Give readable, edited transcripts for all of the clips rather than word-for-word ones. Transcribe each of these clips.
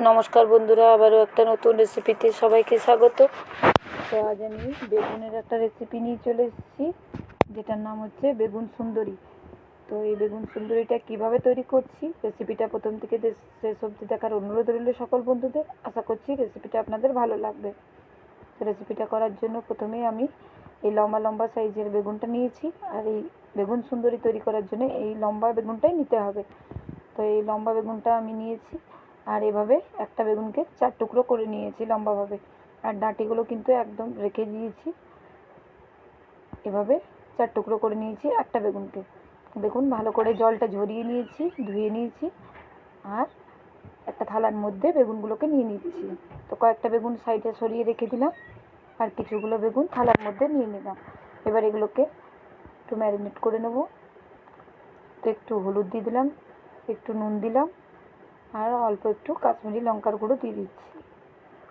নমস্কার বন্ধুরা, আবারও একটা নতুন রেসিপিতে সবাইকে স্বাগত। তো আজ আমি বেগুনের একটা রেসিপি নিয়ে চলে এসেছি, যেটার নাম হচ্ছে বেগুন সুন্দরী। তো এই বেগুন সুন্দরীটা কিভাবে তৈরি করছি, রেসিপিটা প্রথম থেকে শেষ অবধি দেখার অনুরোধ রইল সকল বন্ধুদের। আশা করছি রেসিপিটা আপনাদের ভালো লাগবে। তো রেসিপিটা করার জন্য প্রথমেই আমি এই লম্বা লম্বা সাইজের বেগুনটা নিয়েছি, আর এই বেগুন সুন্দরী তৈরি করার জন্য এই লম্বা বেগুনটাই নিতে হবে। তো এই লম্বা বেগুনটা আমি নিয়েছি, আর এভাবে একটা বেগুনকে 4 টুকরো করে নিয়েছি লম্বাভাবে, আর ডাঁটিগুলো কিন্তু একদম রেখে দিয়েছি। এভাবে 4 টুকরো করে নিয়েছি একটা বেগুনকে। দেখুন, ভালো করে জলটা ঝরিয়ে নিয়েছি, ধুয়ে নিয়েছি, আর একটা থালার মধ্যে বেগুনগুলোকে নিয়ে নিচ্ছি। তো কয়েকটা বেগুন সাইডে সরিয়ে রেখে দিলাম, আর কিছুগুলো বেগুন থালার মধ্যে নিয়ে নিলাম। এবার এগুলোকে একটু ম্যারিনেট করে নেব। তো একটু হলুদ দিয়ে দিলাম, একটু নুন দিলাম, আর অল্প একটু কাশ্মীরি লঙ্কার গুঁড়ো দিয়ে দিচ্ছি।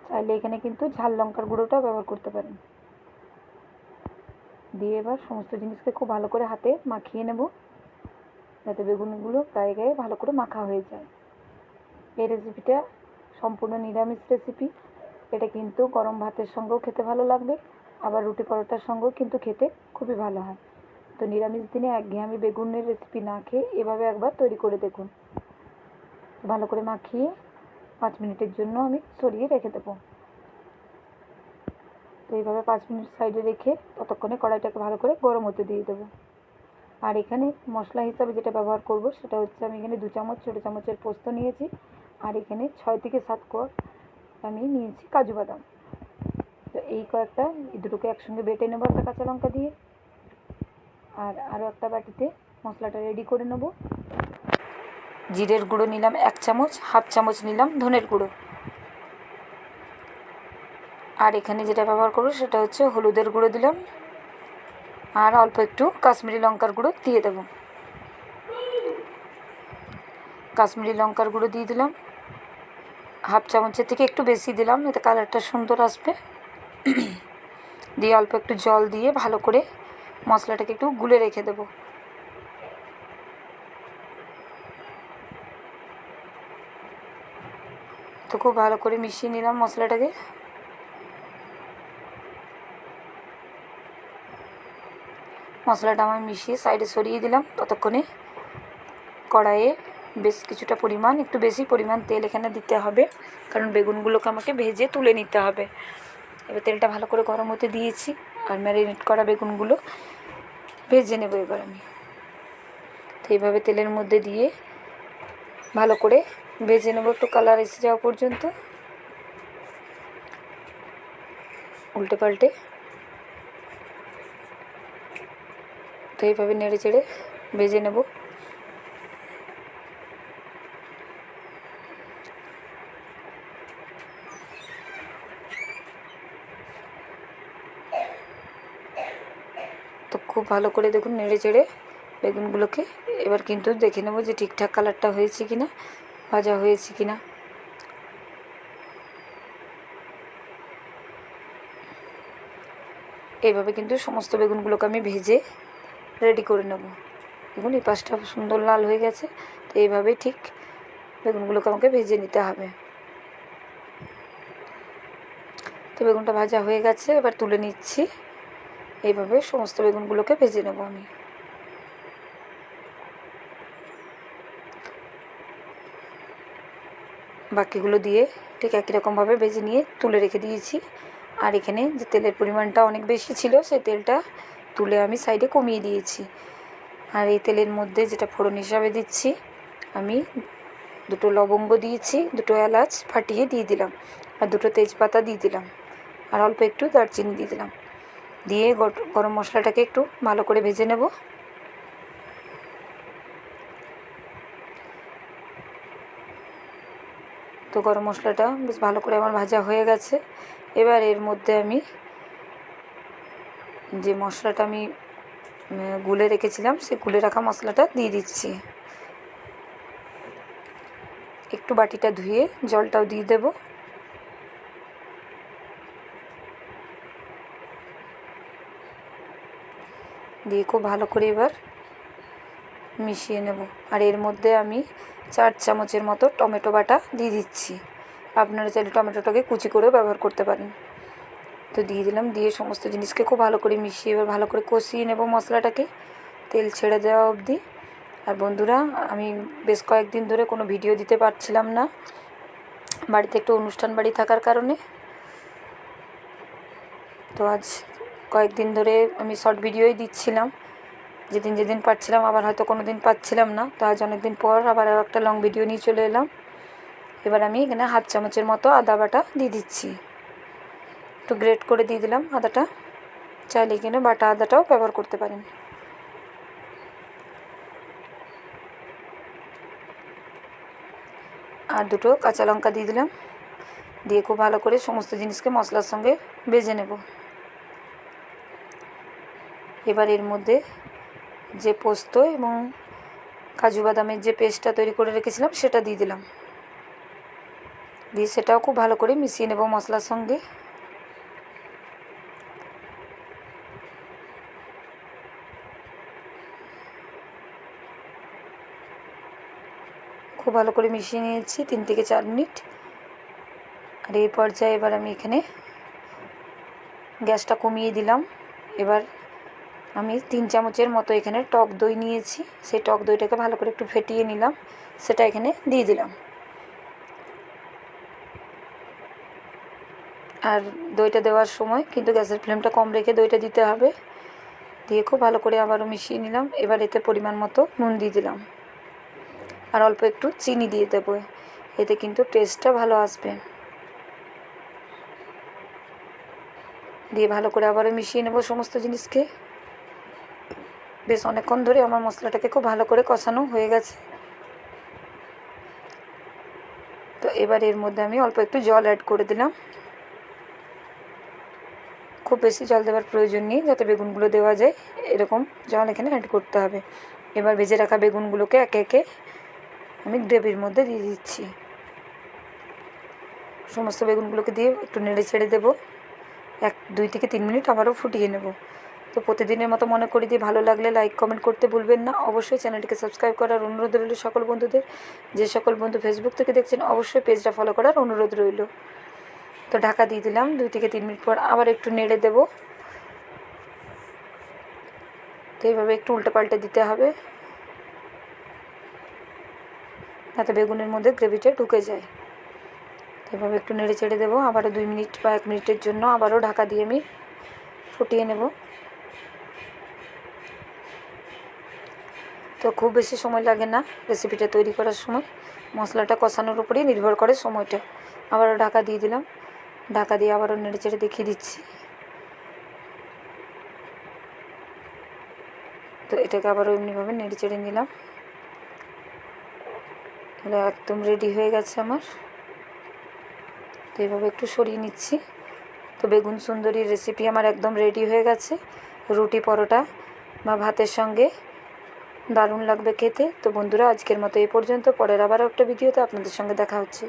চাইলে এখানে কিন্তু ঝাল লঙ্কার গুঁড়োটাও ব্যবহার করতে পারেন। দিয়ে এবার সমস্ত জিনিসকে খুব ভালো করে হাতে মাখিয়ে নেব, যাতে বেগুনগুলো গায়ে গায়ে ভালো করে মাখা হয়ে যায়। এই রেসিপিটা সম্পূর্ণ নিরামিষ রেসিপি। এটা কিন্তু গরম ভাতের সঙ্গেও খেতে ভালো লাগবে, আবার রুটি পরোটার সঙ্গেও কিন্তু খেতে খুবই ভালো হয়। তো নিরামিষ দিনে একঘেয়েমি বেগুনের রেসিপি না খেয়ে এভাবে একবার তৈরি করে দেখুন। ভালো করে মাখিয়ে 5 মিনিটের জন্য আমি সরিয়ে রেখে দেবো। তো এইভাবে 5 মিনিট সাইডে রেখে ততক্ষণে কড়াইটাকে ভালো করে গরম হতে দিয়ে দেবো। আর এখানে মশলা হিসাবে যেটা ব্যবহার করব সেটা হচ্ছে, আমি এখানে 2 চামচ ছোটো চামচের পোস্ত নিয়েছি, আর এখানে 6 থেকে 7 কোয়া আমি নিয়েছি কাজু বাদাম। তো এই দুটোকে একসঙ্গে বেটে নেবো একটা কাঁচা লঙ্কা দিয়ে। আর আরও একটা বাটিতে মশলাটা রেডি করে নেব। জিরের গুঁড়ো নিলাম 1 চামচ, হাফ চামচ নিলাম ধনের গুঁড়ো, আর এখানে যেটা ব্যবহার করব সেটা হচ্ছে হলুদের গুঁড়ো দিলাম, আর অল্প একটু কাশ্মীরি লঙ্কার গুঁড়ো দিয়ে দেব। কাশ্মীরি লঙ্কার গুঁড়ো দিয়ে দিলাম, হাফ চামচের থেকে একটু বেশি দিলাম, এতে কালারটা সুন্দর আসবে। দিয়ে অল্প একটু জল দিয়ে ভালো করে মশলাটাকে একটু গুলে রেখে দেব। তো খুব ভালো করে মিশিয়ে নিলাম মশলাটাকে। মশলাটা আমি মিশিয়ে সাইডে সরিয়ে দিলাম। ততক্ষণে কড়াইয়ে বেশ কিছুটা পরিমাণ, একটু বেশি পরিমাণ তেল এখানে দিতে হবে, কারণ বেগুনগুলোকে আমাকে ভেজে তুলে নিতে হবে। এবার তেলটা ভালো করে গরম হতে দিয়েছি, আর ম্যারিনেট করা বেগুনগুলো ভেজে নেব এবার আমি। তো এইভাবে তেলের মধ্যে দিয়ে ভালো করে ভেজে নেব, একটু কালার এসে যাওয়া পর্যন্ত, উল্টে পাল্টে। তো এইভাবে নেড়ে চেড়ে ভেজে নেব। তো খুব ভালো করে দেখুন নেড়ে চেড়ে বেগুনগুলোকে এবার কিন্তু দেখে নেব যে ঠিকঠাক কালারটা হয়েছে কিনা, ভাজা হয়েছে কিনা। এইভাবে কিন্তু সমস্ত বেগুনগুলোকে আমি ভেজে রেডি করে নেব। দেখুন এই পাশটা সুন্দর লাল হয়ে গেছে। তো এইভাবেই ঠিক বেগুনগুলোকে আমাকে ভেজে নিতে হবে। তো বেগুনটা ভাজা হয়ে গেছে, এবার তুলে নিচ্ছি। এইভাবে সমস্ত বেগুনগুলোকে ভেজে নেব আমি। বাকিগুলো দিয়ে ঠিক একই রকমভাবে ভেজে নিয়ে তুলে রেখে দিয়েছি। আর এখানে যে তেলের পরিমাণটা অনেক বেশি ছিল, সেই তেলটা তুলে আমি সাইডে কমিয়ে দিয়েছি। আর এই তেলের মধ্যে যেটা ফোড়ন হিসাবে দিচ্ছি, আমি 2 লবঙ্গ দিয়েছি, 2 এলাচ ফাটিয়ে দিয়ে দিলাম, আর 2 তেজপাতা দিয়ে দিলাম, আর অল্প একটু দারচিনি দিয়ে দিলাম। দিয়ে গরম মশলাটাকে একটু ভালো করে ভেজে নেব। তো গরম মশলাটা বেশ ভালো করে আমার ভাজা হয়ে গেছে। এবার এর মধ্যে আমি যে মশলাটা আমি গুলে রেখেছিলাম, সেই গুলে রাখা মশলাটা দিয়ে দিচ্ছি। একটু বাটিটা ধুয়ে জলটাও দিয়ে দেব। দিয়ে খুব ভালো করে এবার মিশিয়ে নেব। আর এর মধ্যে আমি 4 চামচের মতো টমেটো বাটা দিয়ে দিচ্ছি। আপনারা চাইলে টমেটোটাকে কুচি করেও ব্যবহার করতে পারেন। তো দিয়ে দিলাম, দিয়ে সমস্ত জিনিসকে খুব ভালো করে মিশিয়ে এবার ভালো করে কষিয়ে নেব মশলাটাকে তেল ছেড়ে দেওয়া অবধি। আর বন্ধুরা, আমি বেশ কয়েকদিন ধরে কোনো ভিডিও দিতে পারছিলাম না, বাড়িতে একটু অনুষ্ঠান বাড়ি থাকার কারণে। তো আজ কয়েকদিন ধরে আমি শর্ট ভিডিওই দিচ্ছিলাম, যেদিন যেদিন পাচ্ছিলাম, আবার হয়তো কোনো দিন পাচ্ছিলাম না। তো আজ অনেক দিন পর আবার একটা লং ভিডিও নিয়ে চলে এলাম। এবার আমি এখানে 1/2 চামচের মতো আদা বাটা দিয়ে দিচ্ছি, একটু গ্রেট করে দিয়ে দিলাম আদাটা, চাইলে এখানে বাটা আদাটাও ব্যবহার করতে পারেন। আর 2টো কাঁচা লঙ্কা দিয়ে দিলাম, দিয়ে খুব ভালো করে সমস্ত জিনিসকে মশলার সঙ্গে ভেজে নেব। এবার এর মধ্যে যে পোস্ত এবং কাজু বাদামের যে পেস্টটা তৈরি করে রেখেছিলাম সেটা দিয়ে দিলাম, দিয়ে সেটাও খুব ভালো করে মিশিয়ে নেব মশলার সঙ্গে। খুব ভালো করে মিশিয়ে নিয়েছি 3 থেকে 4 মিনিট। আর এই পর্যায়ে এবার আমি এখানে গ্যাসটা কমিয়ে দিলাম। এবার আমি 3 চামচের মতো এখানে টক দই নিয়েছি, সেই টক দইটাকে ভালো করে একটু ফেটিয়ে নিলাম, সেটা এখানে দিয়ে দিলাম। আর দইটা দেওয়ার সময় কিন্তু গ্যাসের ফ্লেমটা কম রেখে দইটা দিতে হবে। দিয়ে খুব ভালো করে আবারও মিশিয়ে নিলাম। এবার এতে পরিমাণ মতো নুন দিয়ে দিলাম, আর অল্প একটু চিনি দিয়ে দেবো, এতে কিন্তু টেস্টটা ভালো আসবে। দিয়ে ভালো করে আবারও মিশিয়ে নেব সমস্ত জিনিসকে। বেশ অনেকক্ষণ ধরে আমার মশলাটাকে খুব ভালো করে কষানো হয়ে গেছে। তো এবার এর মধ্যে আমি অল্প একটু জল অ্যাড করে দিলাম, খুব বেশি জল দেওয়ার প্রয়োজন নেই, যাতে বেগুনগুলো দেওয়া যায় এরকম জল এখানে অ্যাড করতে হবে। এবার ভেজে রাখা বেগুনগুলোকে একে একে আমি গ্রেভির মধ্যে দিয়ে দিচ্ছি। সমস্ত বেগুনগুলোকে দিয়ে একটু নেড়ে ছেড়ে দেবো, 2 থেকে 3 মিনিট আবারও ফুটিয়ে নেব। তো প্রতিদিনের মতো মনে করি দিয়ে ভালো লাগলে লাইক কমেন্ট করতে ভুলবেন না। অবশ্যই চ্যানেলটিকে সাবস্ক্রাইব করার অনুরোধ রইল সকল বন্ধুদের। যে সকল বন্ধু ফেসবুক থেকে দেখছেন অবশ্যই পেজটা ফলো করার অনুরোধ রইল। তো ঢাকা দিয়ে দিলাম, 2 থেকে 3 মিনিট পর আবার একটু নেড়ে দেব। তো এইভাবে একটু উল্টে পাল্টে দিতে হবে, যাতে বেগুনের মধ্যে গ্রেভিটা ঢুকে যায়। তো এভাবে একটু নেড়ে চেড়ে দেবো, আবারও 2 মিনিট বা 1 মিনিটের জন্য আবারও ঢাকা দিয়ে আমি ফুটিয়ে নেব। তো খুব বেশি সময় লাগে না রেসিপিটা তৈরি করার সময়, মশলাটা কষানোর উপরেই নির্ভর করে সময়টা। আবারও ঢাকা দিয়ে দিলাম, ঢাকা দিয়ে আবারও নেড়ে চেড়ে দেখিয়ে দিচ্ছি। তো এটাকে আবারও এমনিভাবে নেড়ে চেড়ে নিলাম। তাহলে একদম রেডি হয়ে গেছে আমার। তো এইভাবে একটু সরিয়ে নিচ্ছি। তো বেগুন সুন্দরীর রেসিপি আমার একদম রেডি হয়ে গেছে। রুটি, পরোটা বা ভাতের সঙ্গে দারুণ লাগবে খেতে। তো বন্ধুরা, আজকের মতো এই পর্যন্ত। পরের আবার একটা ভিডিওতে আপনাদের সঙ্গে দেখা হচ্ছে।